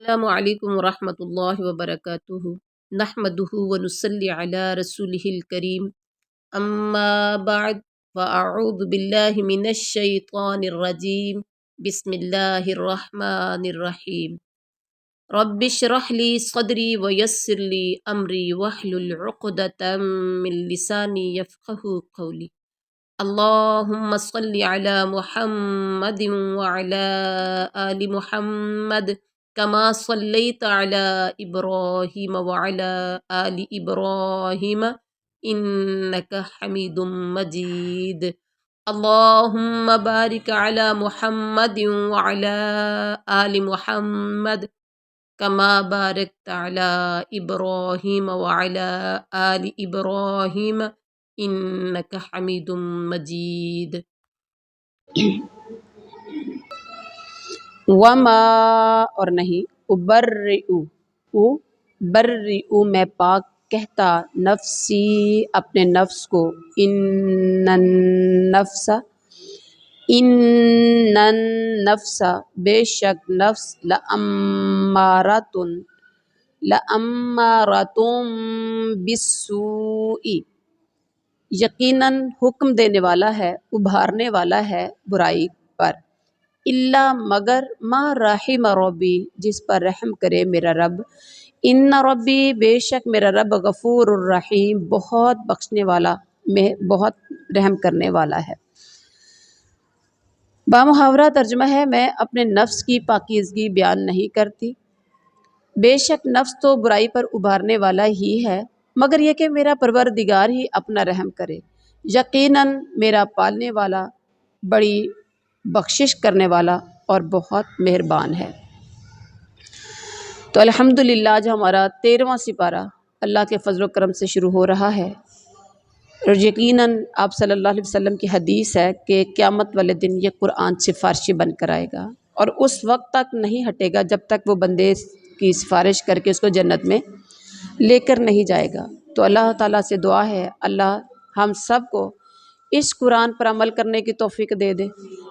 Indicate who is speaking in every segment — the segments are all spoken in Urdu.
Speaker 1: السلام علیکم ورحمۃ اللہ وبرکاتہ نحمدہ ونصلی علی رسولہ الکریم اما بعد فاعوذ باللہ من الشیطان الرجیم بسم اللہ الرحمن الرحیم رب اشرح لی صدری ویسر لی امری واحلل عقدۃ من لسانی یفقہوا قولی اللہم صل علی محمد وعلی آل محمد کما صلیت علی ابراہیم وعلی آل ابراہیم انک حمید مجید اللہم بارک علی محمد وعلی آل محمد کما بارکت علی ابراہیم وعلی آل ابراہیم انک حمید مجید۔
Speaker 2: وما اور نہیں ابرئ میں پاک کہتا نفسی اپنے نفس کو ان النفس بے شک نفس لامارۃ بالسوء یقیناً حکم دینے والا ہے، ابھارنے والا ہے برائی پر، الا مگر ما رحم ربی جس پر رحم کرے میرا رب، ان ربی بے شک میرا رب غفور الرحیم بہت بخشنے والا بہت رحم کرنے والا ہے۔ بامحاورہ ترجمہ ہے میں اپنے نفس کی پاکیزگی بیان نہیں کرتی، بے شک نفس تو برائی پر ابھارنے والا ہی ہے، مگر یہ کہ میرا پروردگار ہی اپنا رحم کرے، یقیناً میرا پالنے والا بڑی بخشش کرنے والا اور بہت مہربان ہے۔ تو الحمدللہ آج ہمارا 13واں سپارہ اللہ کے فضل و کرم سے شروع ہو رہا ہے، اور یقیناً آپ صلی اللہ علیہ وسلم کی حدیث ہے کہ قیامت والے دن یہ قرآن سفارشی بن کر آئے گا، اور اس وقت تک نہیں ہٹے گا جب تک وہ بندے کی سفارش کر کے اس کو جنت میں لے کر نہیں جائے گا۔ تو اللہ تعالیٰ سے دعا ہے اللہ ہم سب کو اس قرآن پر عمل کرنے کی توفیق دے دے،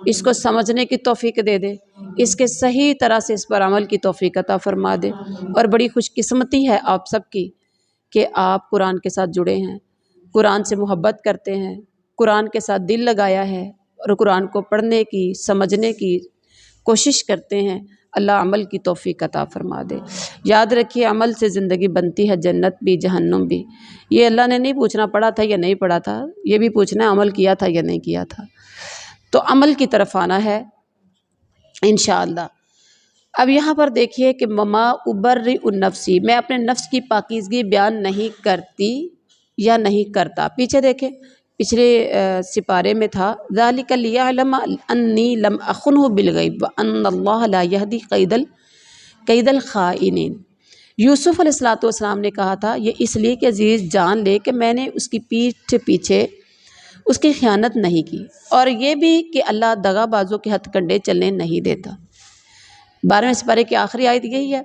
Speaker 2: اس کو سمجھنے کی توفیق دے دے، اس کے صحیح طرح سے اس پر عمل کی توفیق عطا فرما دے، اور بڑی خوش قسمتی ہے آپ سب کی کہ آپ قرآن کے ساتھ جڑے ہیں، قرآن سے محبت کرتے ہیں، قرآن کے ساتھ دل لگایا ہے اور قرآن کو پڑھنے کی سمجھنے کی کوشش کرتے ہیں۔ اللہ عمل کی توفیق عطا فرما دے۔ یاد رکھیے عمل سے زندگی بنتی ہے، جنت بھی جہنم بھی۔ یہ اللہ نے نہیں پوچھنا پڑا تھا یا نہیں پڑھا تھا، یہ بھی پوچھنا ہے عمل کیا تھا یا نہیں کیا تھا، تو عمل کی طرف آنا ہے انشاءاللہ۔ اب یہاں پر دیکھیے کہ مما ابرئ نفسی میں اپنے نفس کی پاکیزگی بیان نہیں کرتی یا نہیں کرتا۔ پیچھے دیکھیں پچھلے سپارے میں تھا ذالک لیعلم انی لم اخنہ بالغیب وان اللہ لا یہدی کید الخائنین۔ یوسف علیہ السلام نے کہا تھا یہ اس لیے کہ عزیز جان لے کہ میں نے اس کی پیٹھ پیچھے اس کی خیانت نہیں کی، اور یہ بھی کہ اللہ دغا بازوں کے ہتھ کنڈے چلنے نہیں دیتا۔ 12ویں سپارے کی آخری آیت یہی ہے۔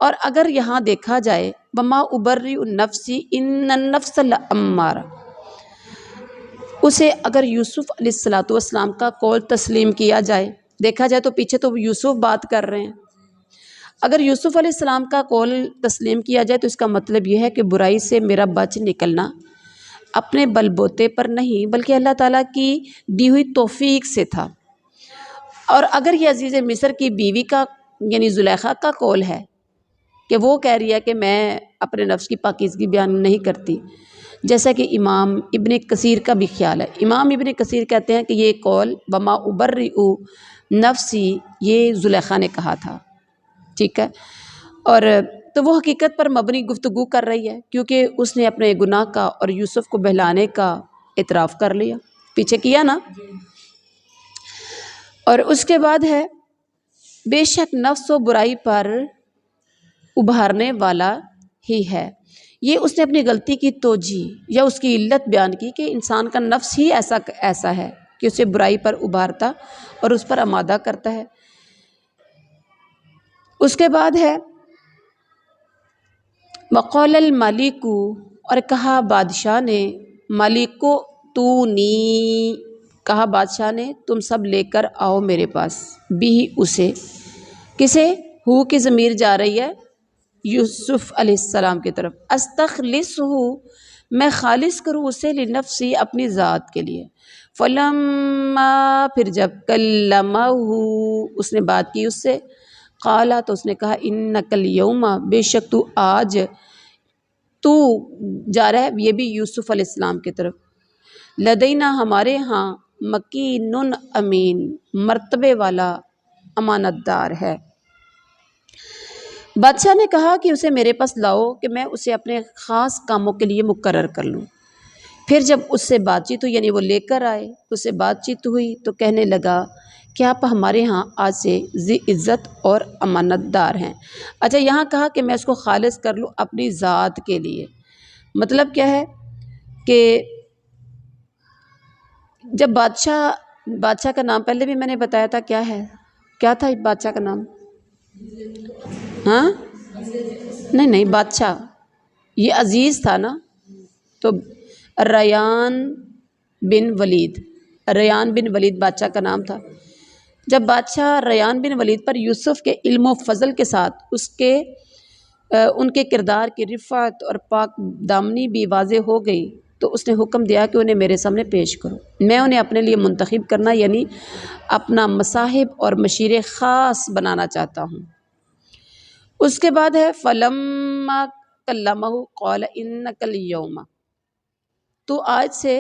Speaker 2: اور اگر یہاں دیکھا جائے وما ابرئ نفسی ان النفس لامارہ، اسے اگر یوسف علیہ السلام کا قول تسلیم کیا جائے، دیکھا جائے تو پیچھے تو یوسف بات کر رہے ہیں، اگر یوسف علیہ السلام کا قول تسلیم کیا جائے تو اس کا مطلب یہ ہے کہ برائی سے میرا بچ نکلنا اپنے بل بوتے پر نہیں بلکہ اللہ تعالیٰ کی دی ہوئی توفیق سے تھا۔ اور اگر یہ عزیز مصر کی بیوی کا یعنی زلیخا کا قول ہے کہ وہ کہہ رہی ہے کہ میں اپنے نفس کی پاکیزگی بیان نہیں کرتی، جیسا کہ امام ابن کثیر کا بھی خیال ہے۔ امام ابن کثیر کہتے ہیں کہ یہ قول وما ابرئ نفسی یہ زلیخا نے کہا تھا، ٹھیک ہے، اور تو وہ حقیقت پر مبنی گفتگو کر رہی ہے کیونکہ اس نے اپنے گناہ کا اور یوسف کو بہلانے کا اعتراف کر لیا، پیچھے کیا نا۔ اور اس کے بعد ہے بے شک نفس و برائی پر ابھارنے والا ہی ہے، یہ اس نے اپنی غلطی کی توجیہ یا اس کی علت بیان کی کہ انسان کا نفس ہی ایسا ہے کہ اسے برائی پر ابھارتا اور اس پر آمادہ کرتا ہے۔ اس کے بعد ہے وقال الملک، اور کہا بادشاہ نے، ملک تونی کہا بادشاہ نے تم سب لے کر آؤ میرے پاس، بھی اسے، کسے، ہو کی ضمیر جا رہی ہے یوسف علیہ السلام کی طرف، استخلص ہو میں خالص کروں اسے لنفسی اپنی ذات کے لیے، فلما پھر جب کلمہ اس نے بات کی اس سے، قالا تو اس نے کہا انک الیوم بے شک تو آج، تو جا رہا ہے یہ بھی یوسف علیہ السلام کی طرف، لدینا ہمارے ہاں مکین امین مرتبے والا امانت دار ہے۔ بادشاہ نے کہا کہ اسے میرے پاس لاؤ کہ میں اسے اپنے خاص کاموں کے لیے مقرر کر لوں۔ پھر جب اس سے بات چیت ہوئی، یعنی وہ لے کر آئے، اس سے بات چیت ہوئی تو کہنے لگا کہ آپ ہمارے ہاں آج سے ذی عزت اور امانت دار ہیں۔ اچھا یہاں کہا کہ میں اس کو خالص کر لوں اپنی ذات کے لیے، مطلب کیا ہے کہ جب بادشاہ کا نام پہلے بھی میں نے بتایا تھا کیا ہے، کیا تھا بادشاہ کا نام؟ ہاں نہیں بادشاہ یہ عزیز تھا نا، تو ریان ریان بن ولید بادشاہ کا نام تھا۔ جب بادشاہ ریان بن ولید پر یوسف کے علم و فضل کے ساتھ ان کے کردار کی رفعت اور پاک دامنی بھی واضح ہو گئی تو اس نے حکم دیا کہ انہیں میرے سامنے پیش کرو، میں انہیں اپنے لیے منتخب کرنا یعنی اپنا مصاحب اور مشیر خاص بنانا چاہتا ہوں۔ اس کے بعد ہے فلما کلمہ قال انک الیوم، تو آج سے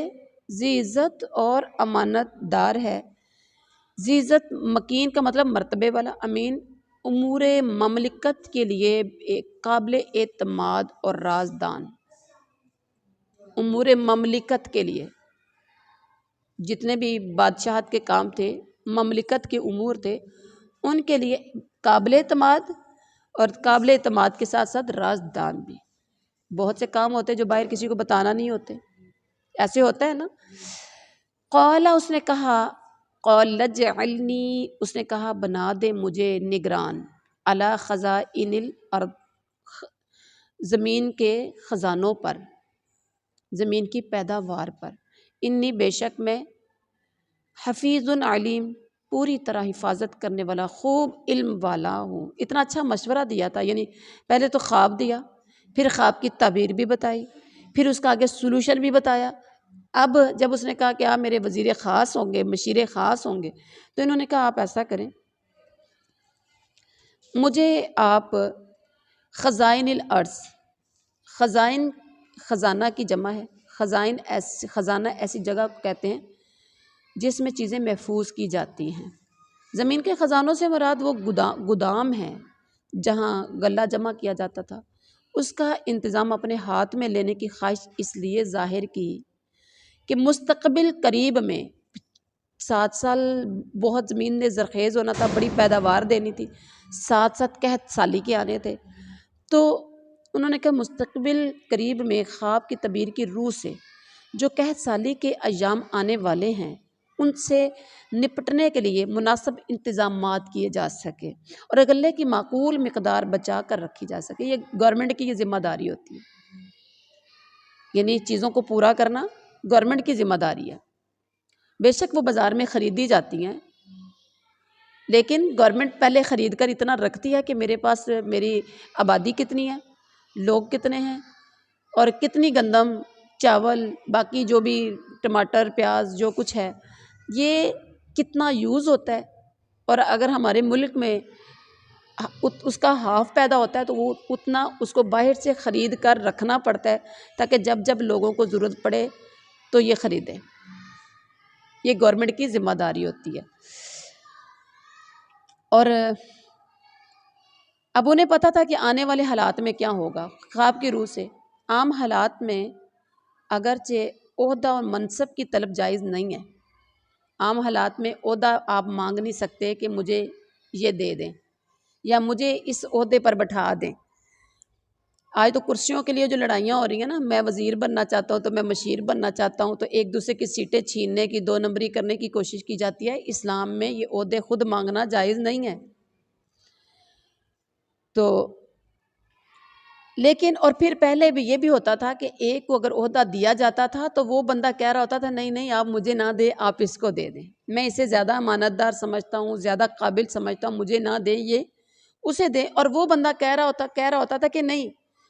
Speaker 2: ذی عزت اور امانت دار ہے۔ ذی عزت مکین کا مطلب مرتبے والا، امین امور مملکت کے لیے ایک قابل اعتماد اور رازدان، امور مملکت کے لیے جتنے بھی بادشاہت کے کام تھے، مملکت کے امور تھے، ان کے لیے قابل اعتماد، اور قابل اعتماد کے ساتھ ساتھ رازدان بھی۔ بہت سے کام ہوتے جو باہر کسی کو بتانا نہیں ہوتے، ایسے ہوتا ہے نا۔ قال اس نے کہا، قال اجعلنی اس نے کہا بنا دے مجھے نگران، علی خزائن الارض زمین کے خزانوں پر، زمین کی پیداوار پر، انی بے شک میں حفیظ علیم پوری طرح حفاظت کرنے والا خوب علم والا ہوں۔ اتنا اچھا مشورہ دیا تھا، یعنی پہلے تو خواب دیا، پھر خواب کی تعبیر بھی بتائی، پھر اس کا آگے سولوشن بھی بتایا۔ اب جب اس نے کہا کہ آپ میرے وزیر خاص ہوں گے، مشیر خاص ہوں گے، تو انہوں نے کہا آپ ایسا کریں، مجھے آپ خزائن الارض، خزائن خزانہ کی جمع ہے، خزانہ ایسی جگہ کو کہتے ہیں جس میں چیزیں محفوظ کی جاتی ہیں۔ زمین کے خزانوں سے مراد وہ گودام ہے جہاں غلہ جمع کیا جاتا تھا، اس کا انتظام اپنے ہاتھ میں لینے کی خواہش اس لیے ظاہر کی کہ مستقبل قریب میں 7 سال بہت زمین نے زرخیز ہونا تھا، بڑی پیداوار دینی تھی، 7 قحط سالی کے آنے تھے، تو انہوں نے کہا مستقبل قریب میں خواب کی تعبیر کی روح سے جو قحط سالی کے ایام آنے والے ہیں ان سے نپٹنے کے لیے مناسب انتظامات کیے جا سکے اور غلے کی معقول مقدار بچا کر رکھی جا سکے۔ یہ گورنمنٹ کی یہ ذمہ داری ہوتی ہے، یعنی چیزوں کو پورا کرنا گورنمنٹ کی ذمہ داری ہے۔ بے شک وہ بازار میں خریدی جاتی ہیں، لیکن گورنمنٹ پہلے خرید کر اتنا رکھتی ہے کہ میرے پاس میری آبادی کتنی ہے، لوگ کتنے ہیں، اور کتنی گندم، چاول، باقی جو بھی ٹماٹر، پیاز جو کچھ ہے یہ کتنا یوز ہوتا ہے، اور اگر ہمارے ملک میں اس کا ہاف پیدا ہوتا ہے تو وہ اتنا اس کو باہر سے خرید کر رکھنا پڑتا ہے تاکہ جب جب لوگوں کو ضرورت پڑے تو یہ خریدیں۔ یہ گورنمنٹ کی ذمہ داری ہوتی ہے۔ اور اب انہیں پتہ تھا کہ آنے والے حالات میں کیا ہوگا، خواب کی روح سے عام حالات میں اگرچہ عہدہ اور منصب کی طلب جائز نہیں ہے، عام حالات میں عہدہ آپ مانگ نہیں سکتے کہ مجھے یہ دے دیں یا مجھے اس عہدے پر بٹھا دیں۔ آج تو کرسیوں کے لیے جو لڑائیاں ہو رہی ہیں نا، میں وزیر بننا چاہتا ہوں تو میں مشیر بننا چاہتا ہوں، تو ایک دوسرے کی سیٹیں چھیننے کی، 2 نمبری کرنے کی کوشش کی جاتی ہے۔ اسلام میں یہ عہدے خود مانگنا جائز نہیں ہے۔ تو لیکن اور پھر پہلے بھی یہ بھی ہوتا تھا کہ ایک کو اگر عہدہ دیا جاتا تھا تو وہ بندہ کہہ رہا ہوتا تھا نہیں آپ مجھے نہ دیں، آپ اس کو دے دیں، میں اسے زیادہ امانت دار سمجھتا ہوں، زیادہ قابل سمجھتا ہوں، مجھے نہ دیں، یہ اسے دیں، اور وہ بندہ کہہ رہا ہوتا تھا کہ نہیں،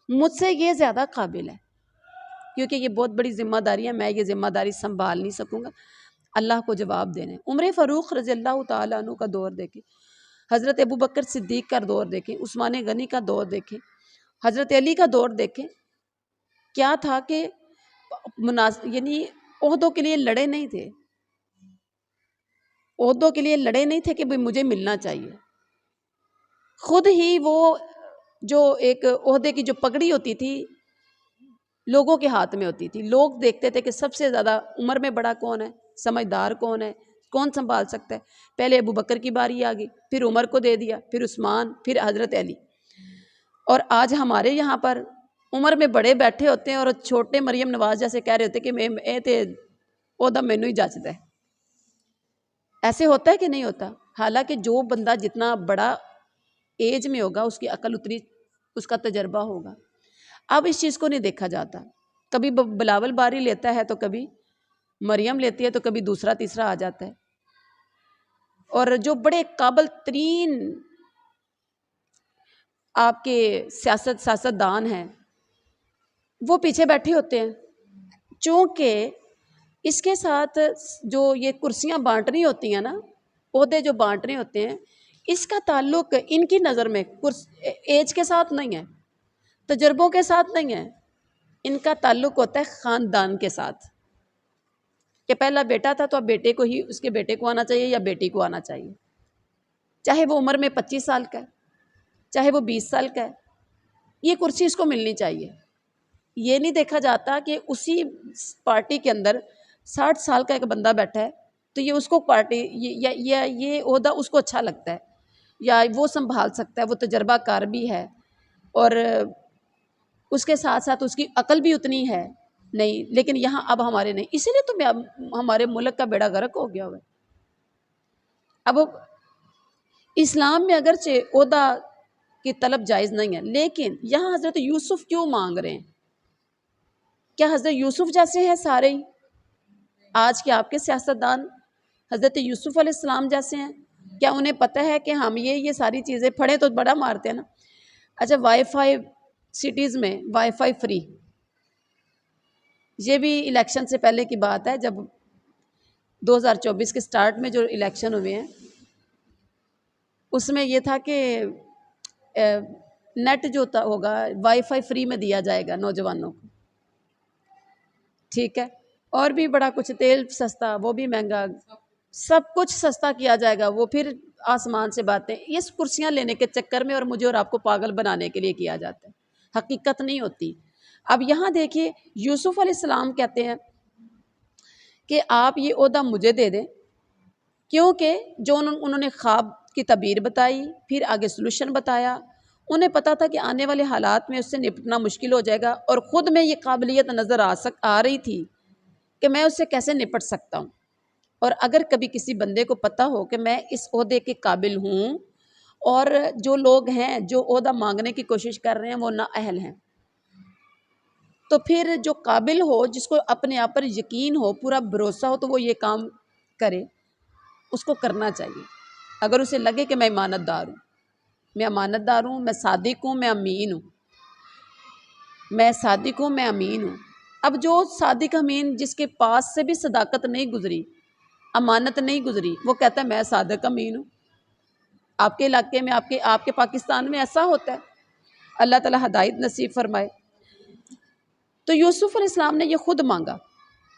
Speaker 2: مجھ سے یہ زیادہ قابل ہے، کیونکہ یہ بہت بڑی ذمہ داری ہے، میں یہ ذمہ داری سنبھال نہیں سکوں گا، اللہ کو جواب دینا ہے۔ عمر فاروق رضی اللہ تعالیٰ عنہ کا دور دیکھیں، حضرت ابوبکر صدیق کا دور دیکھیں، عثمان غنی کا دور دیکھیں، حضرت علی کا دور دیکھیں، کیا تھا کہ یعنی عہدوں کے لیے لڑے نہیں تھے، عہدوں کے لیے لڑے نہیں تھے کہ مجھے ملنا چاہیے، خود ہی وہ جو ایک عہدے کی جو پگڑی ہوتی تھی لوگوں کے ہاتھ میں ہوتی تھی، لوگ دیکھتے تھے کہ سب سے زیادہ عمر میں بڑا کون ہے، سمجھدار کون ہے، کون سنبھال سکتا ہے، پہلے ابو بکر کی باری آ گئی، پھر عمر کو دے دیا، پھر عثمان، پھر حضرت علی، اور آج ہمارے یہاں پر عمر میں بڑے بیٹھے ہوتے ہیں اور چھوٹے مریم نواز جیسے کہہ رہے ہوتے ہیں کہ اے تے عہدہ مینوں ہی جچدا ہے۔ ایسے ہوتا ہے کہ نہیں ہوتا؟ حالانکہ جو بندہ جتنا بڑا ایج میں ہوگا اس کی عقل اتنی، اس کا تجربہ ہوگا۔ اب اس چیز کو نہیں دیکھا جاتا، کبھی بلاول باری لیتا ہے تو کبھی مریم لیتی ہے تو کبھی دوسرا تیسرا آ جاتا ہے، اور جو بڑے قابل ترین آپ کے سیاستدان ہیں وہ پیچھے بیٹھے ہوتے ہیں، چونکہ اس کے ساتھ جو یہ کرسیاں بانٹنی ہوتی ہیں نا، عہدے جو بانٹنے ہوتے ہیں، اس کا تعلق ان کی نظر میں ایج کے ساتھ نہیں ہے، تجربوں کے ساتھ نہیں ہے، ان کا تعلق ہوتا ہے خاندان کے ساتھ، کہ پہلا بیٹا تھا تو اب بیٹے کو ہی، اس کے بیٹے کو آنا چاہیے یا بیٹی کو آنا چاہیے، چاہے وہ عمر میں 25 سال کا ہے، چاہے وہ 20 سال کا ہے، یہ کرسی اس کو ملنی چاہیے۔ یہ نہیں دیکھا جاتا کہ اسی پارٹی کے اندر 60 سال کا ایک بندہ بیٹھا ہے تو یہ اس کو پارٹی یہ عہدہ اس کو اچھا لگتا ہے یا وہ سنبھال سکتا ہے، وہ تجربہ کار بھی ہے اور اس کے ساتھ ساتھ اس کی عقل بھی اتنی ہے نہیں، لیکن یہاں اب ہمارے نہیں، اسی لیے تو ہمارے ملک کا بیڑا غرق ہو گیا ہوا ہے۔ اب اسلام میں اگرچہ عہدہ کی طلب جائز نہیں ہے، لیکن یہاں حضرت یوسف کیوں مانگ رہے ہیں؟ کیا حضرت یوسف جیسے ہیں سارے ہی؟ آج کے آپ کے سیاستدان حضرت یوسف علیہ السلام جیسے ہیں؟ کیا انہیں پتہ ہے کہ ہم یہ ساری چیزیں پڑھیں تو بڑا مارتے ہیں نا؟ اچھا، وائی فائی سٹیز میں وائی فائی فری، یہ بھی الیکشن سے پہلے کی بات ہے، جب 2024 کے سٹارٹ میں جو الیکشن ہوئے ہیں اس میں یہ تھا کہ نیٹ جو ہوگا وائی فائی فری میں دیا جائے گا نوجوانوں کو، ٹھیک ہے، اور بھی بڑا کچھ، تیل سستا، وہ بھی مہنگا، سب کچھ سستا کیا جائے گا، وہ پھر آسمان سے باتیں، اس کرسیاں لینے کے چکر میں اور مجھے اور آپ کو پاگل بنانے کے لیے کیا جاتا ہے، حقیقت نہیں ہوتی۔ اب یہاں دیکھیے یوسف علیہ السلام کہتے ہیں کہ آپ یہ عہدہ مجھے دے دیں، کیونکہ جو انہوں نے خواب کی تعبیر بتائی، پھر آگے سلوشن بتایا، انہیں پتا تھا کہ آنے والے حالات میں اس سے نپٹنا مشکل ہو جائے گا، اور خود میں یہ قابلیت نظر آ رہی تھی کہ میں اس سے کیسے نپٹ سکتا ہوں، اور اگر کبھی کسی بندے کو پتا ہو کہ میں اس عہدے کے قابل ہوں اور جو لوگ ہیں جو عہدہ مانگنے کی کوشش کر رہے ہیں وہ نااہل ہیں، تو پھر جو قابل ہو، جس کو اپنے آپ پر یقین ہو، پورا بھروسہ ہو، تو وہ یہ کام کرے، اس کو کرنا چاہیے، اگر اسے لگے کہ میں امانت دار ہوں، میں امانت دار ہوں، میں صادق ہوں، میں امین ہوں، میں صادق ہوں، میں امین ہوں۔ اب جو صادق امین جس کے پاس سے بھی صداقت نہیں گزری، امانت نہیں گزری، وہ کہتا ہے میں صادق امین ہوں۔ آپ کے علاقے میں، آپ کے پاکستان میں ایسا ہوتا ہے، اللہ تعالیٰ ہدایت نصیب فرمائے۔ تو یوسف علیہ السلام نے یہ خود مانگا۔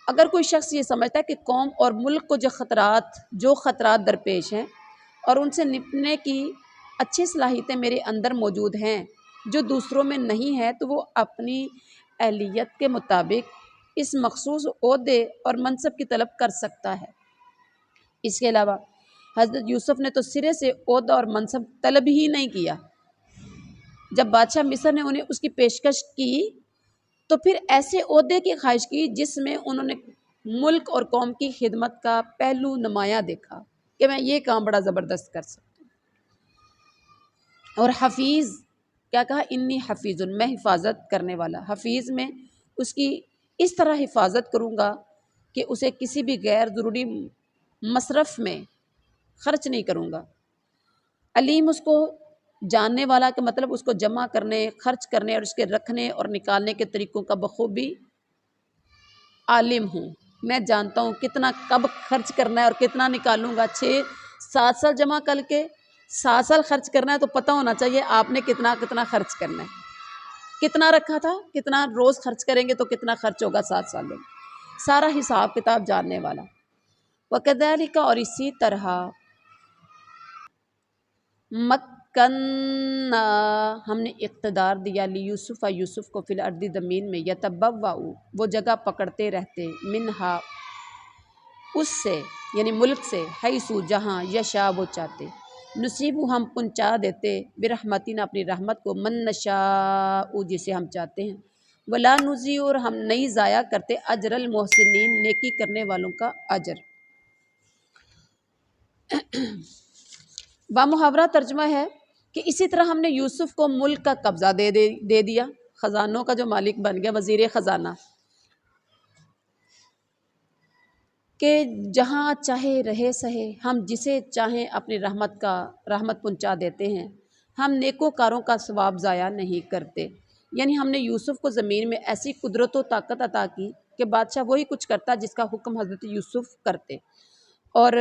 Speaker 2: اگر کوئی شخص یہ سمجھتا ہے کہ قوم اور ملک کو جو خطرات درپیش ہیں اور ان سے نپٹنے کی اچھی صلاحیتیں میرے اندر موجود ہیں جو دوسروں میں نہیں ہے، تو وہ اپنی اہلیت کے مطابق اس مخصوص عہدے اور منصب کی طلب کر سکتا ہے۔ اس کے علاوہ حضرت یوسف نے تو سرے سے عہدہ اور منصب طلب ہی نہیں کیا۔ جب بادشاہ مصر نے انہیں اس کی پیشکش کی تو پھر ایسے عہدے کی خواہش کی جس میں انہوں نے ملک اور قوم کی خدمت کا پہلو نمایاں دیکھا کہ میں یہ کام بڑا زبردست کر سکتا ہوں۔ اور حفیظ کیا کہا؟ انی حفیظ، میں حفاظت کرنے والا، حفیظ میں اس کی اس طرح حفاظت کروں گا کہ اسے کسی بھی غیر ضروری مصرف میں خرچ نہیں کروں گا۔ علیم، اس کو جاننے والا کا مطلب اس کو جمع کرنے، خرچ کرنے اور اس کے رکھنے اور نکالنے کے طریقوں کا بخوبی عالم ہوں۔ میں جانتا ہوں کتنا کب خرچ کرنا ہے اور کتنا نکالوں گا۔ 6-7 سال جمع کر کے 7 سال خرچ کرنا ہے تو پتہ ہونا چاہیے آپ نے کتنا خرچ کرنا ہے، کتنا رکھا تھا، کتنا روز خرچ کریں گے تو کتنا خرچ ہوگا 7 سالوں میں، سارا حساب کتاب جاننے والا۔ وَكَذَلِكَ، اور اسی طرح مکنّا، ہم نے اقتدار دیا لیوسف، یوسف کو، فی الارض، زمین میں، یتبوأ، وہ جگہ پکڑتے رہتے، منہا، اس سے یعنی ملک سے، حیثو، جہاں، یشاء، وہ چاہتے، نصیب، ہم پہنچا دیتے، برحمتنا، اپنی رحمت کو، من نشاء، جسے ہم چاہتے ہیں، ولا نضیع، اور ہم نہیں ضائع کرتے، اجر المحسنین، نیکی کرنے والوں کا اجر۔ بامحاورہ ترجمہ ہے کہ اسی طرح ہم نے یوسف کو ملک کا قبضہ دے دیا، خزانوں کا جو مالک بن گیا، وزیر خزانہ، کہ جہاں چاہے رہے سہے، ہم جسے چاہیں اپنی رحمت پہنچا دیتے ہیں، ہم نیکوکاروں کا ثواب ضائع نہیں کرتے۔ یعنی ہم نے یوسف کو زمین میں ایسی قدرت و طاقت عطا کی کہ بادشاہ وہی کچھ کرتا جس کا حکم حضرت یوسف کرتے، اور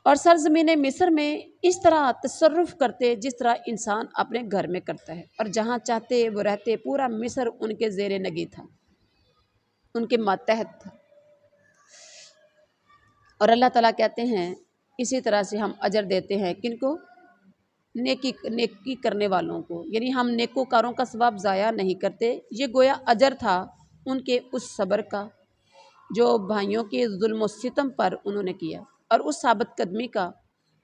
Speaker 2: سرزمین مصر میں اس طرح تصرف کرتے جس طرح انسان اپنے گھر میں کرتا ہے، اور جہاں چاہتے وہ رہتے، پورا مصر ان کے زیر نگی تھا، ان کے ماتحت تھا۔ اور اللہ تعالیٰ کہتے ہیں اسی طرح سے ہم اجر دیتے ہیں کن کو؟ نیکی کرنے والوں کو، یعنی ہم نیکوکاروں کا ثواب ضائع نہیں کرتے۔ یہ گویا اجر تھا ان کے اس صبر کا جو بھائیوں کے ظلم و ستم پر انہوں نے کیا، اور اس ثابت قدمی کا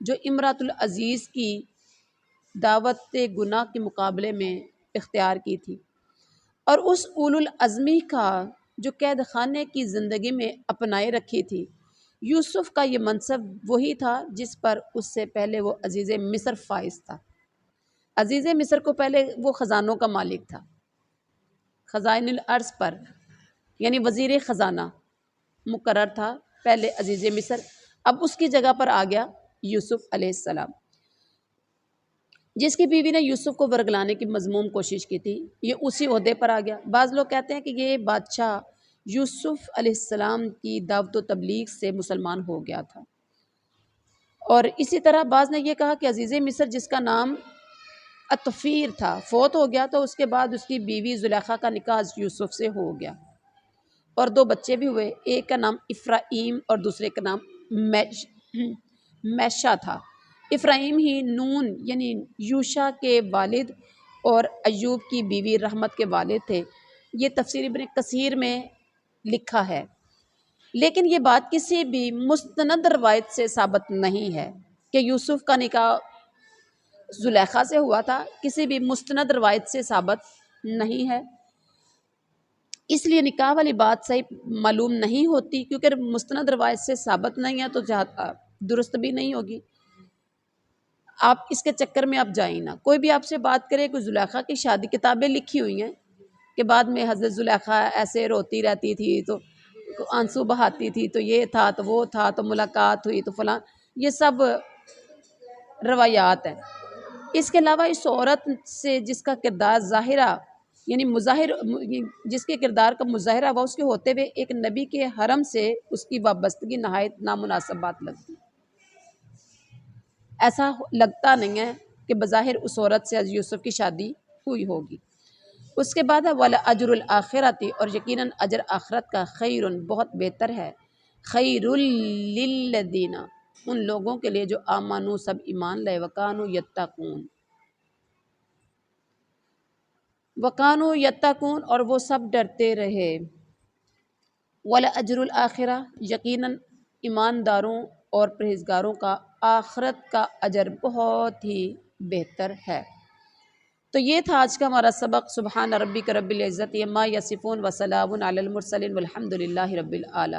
Speaker 2: جو امراۃ العزیز کی دعوت گناہ کے مقابلے میں اختیار کی تھی، اور اس اولو العزمی کا جو قید خانے کی زندگی میں اپنائے رکھی تھی۔ یوسف کا یہ منصب وہی تھا جس پر اس سے پہلے وہ عزیز مصر فائز تھا۔ عزیز مصر کو پہلے وہ خزانوں کا مالک تھا، خزائن الارض پر، یعنی وزیر خزانہ مقرر تھا پہلے عزیز مصر، اب اس کی جگہ پر آ گیا یوسف علیہ السلام، جس کی بیوی نے یوسف کو ورگلانے کی مذموم کوشش کی تھی، یہ اسی عہدے پر آ گیا۔ بعض لوگ کہتے ہیں کہ یہ بادشاہ یوسف علیہ السلام کی دعوت و تبلیغ سے مسلمان ہو گیا تھا، اور اسی طرح بعض نے یہ کہا کہ عزیز مصر جس کا نام اطفیر تھا فوت ہو گیا، تو اس کے بعد اس کی بیوی زلیخا کا نکاح یوسف سے ہو گیا، اور 2 بچے بھی ہوئے، ایک کا نام افرایم اور دوسرے کا نام میشا تھا۔ افرایم ہی نون یعنی یوشا کے والد اور ایوب کی بیوی رحمت کے والد تھے، یہ تفسیر ابن کثیر میں لکھا ہے، لیکن یہ بات کسی بھی مستند روایت سے ثابت نہیں ہے کہ یوسف کا نکاح زلیخا سے ہوا تھا، کسی بھی مستند روایت سے ثابت نہیں ہے، اس لیے نکاح والی بات صحیح معلوم نہیں ہوتی، کیونکہ مستند روایت سے ثابت نہیں ہے تو درست بھی نہیں ہوگی۔ آپ اس کے چکر میں آپ جائیں نا، کوئی بھی آپ سے بات کرے کہ زلیخا کی شادی، کتابیں لکھی ہوئی ہیں کہ بعد میں حضرت زلیخا ایسے روتی رہتی تھی تو آنسو بہاتی تھی، تو یہ تھا تو وہ تھا تو ملاقات ہوئی تو فلاں، یہ سب روایات ہیں۔ اس کے علاوہ اس عورت سے جس کا کردار ظاہرہ یعنی مظاہر، جس کے کردار کا مظاہرہ ہوا، اس کے ہوتے ہوئے ایک نبی کے حرم سے اس کی وابستگی نہایت نامناسب بات لگتی، ایسا لگتا نہیں ہے کہ بظاہر اس عورت سے یوسف کی شادی ہوئی ہوگی۔ اس کے بعد ہے وَلَأَجْرُ الْآخِرَةِ، اور یقیناً اجر آخرت کا، خیرٌ، بہت بہتر ہے، خیر للذین، ان لوگوں کے لیے جو آمنوا، سب ایمان لائے، وکانوا یتقون، وکانوا یتقون، اور وہ سب ڈرتے رہے، وَلَأَجْرُ الْآخِرَةِ، یقیناً ایمانداروں اور پرہیزگاروں کا آخرت کا اجر بہت ہی بہتر ہے۔ تو یہ تھا آج کا ہمارا سبق۔ سبحان ربک رب العزت عما یصفون وسلام علی المرسلین والحمد للہ رب العالمین۔